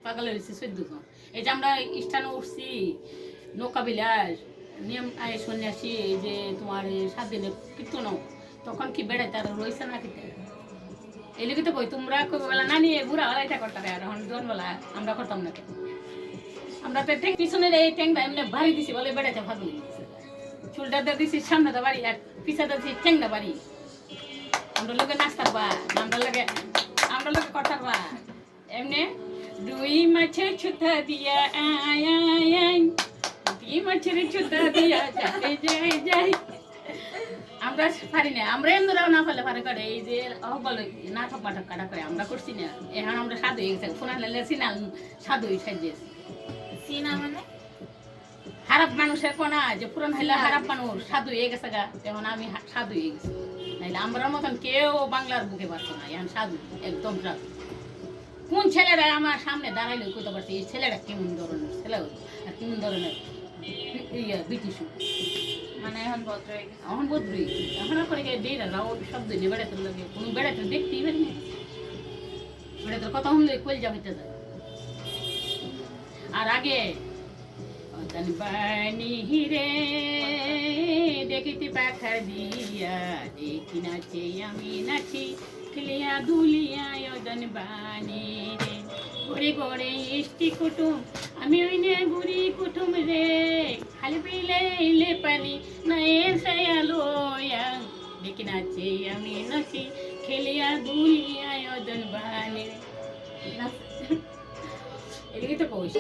পাগল হয়েছে 14 জন। এই যে আমরা স্থানে উঠছি নৌকা বিলাস নিয়ম সন্ন্যাসী এই যে তোমার 7 দিনে কীর্তন তখন কি বেড়াইতে আর রয়েছে না কিতে এই লিখিতে কই তোমরা বেলা না নিয়ে বুড়া বেলাইটা করতে আর এখন জনবেলা আমরা করতাম না কেন আমরা তো ঠিক পিছনের এই ট্যাংটা এমনি ভারী দিছি বলে বেড়াইতে ভালো লেগেছে চুলটাতে দিছি সামনেটা বাড়ি আর পিছাতে দিছি ট্যাংটা বাড়ি আমরা লোকে নাচতার বা আমরা লোকে করতার বা এমনি দুই মাছের ছুতা দিয়া আয় আয় আয় দুই মাছের ছুতা দিয়া যাই যাই আমরা পারি না আমরা এমনিরাও না ফেলে পারে করে এই যে বলো নাটক মাটক কাটা করে আমরা করছি না এখন আমরা সাধু হয়ে গেছে ফোনা লাইলে সিনাল সাধু হয়ে সাজিয়েছি সিনা মানে খারাপ মানুষের কোনা যে পুরান হইলে খারাপ মানুষ সাধু হয়ে গেছে গা এখন আমি সাধু হয়ে গেছি নাইলে আমরার মতন কেউ বাংলার বুকে পারতো না এখন সাধু একদম সাধু কোন ছেলেরা আমার সামনে দাঁড়াইলে কইতে পারছে এই ছেলেটা কেমন ধরনের ছেলে আর কেমন ধরনের ব্রিটিশ মানে এখন ভদ্র হয়ে গেছে এখন বদলি এখন করে দেরা রাও শব্দ নিয়ে বেড়াতে লাগে কোনো বেড়াতে দেখতেই পারি না বেড়াতে কথা শুনলে কই যাবে আর আগে বানি হিরে দেখিতে পাখার দিয়া দেখি নাচে আমি নাচি খেলিয়া দুলিয়া ওদন বানি রে গড়ে গড়ে ইষ্টি কুটুম আমি ওই নে বুড়ি কুটুম রে খালি পিলে ইলে পানি না এসে আলোয়া দেখি নাচে আমি নাচি খেলিয়া দুলিয়া ওদন বানি রে এদিকে তো কইস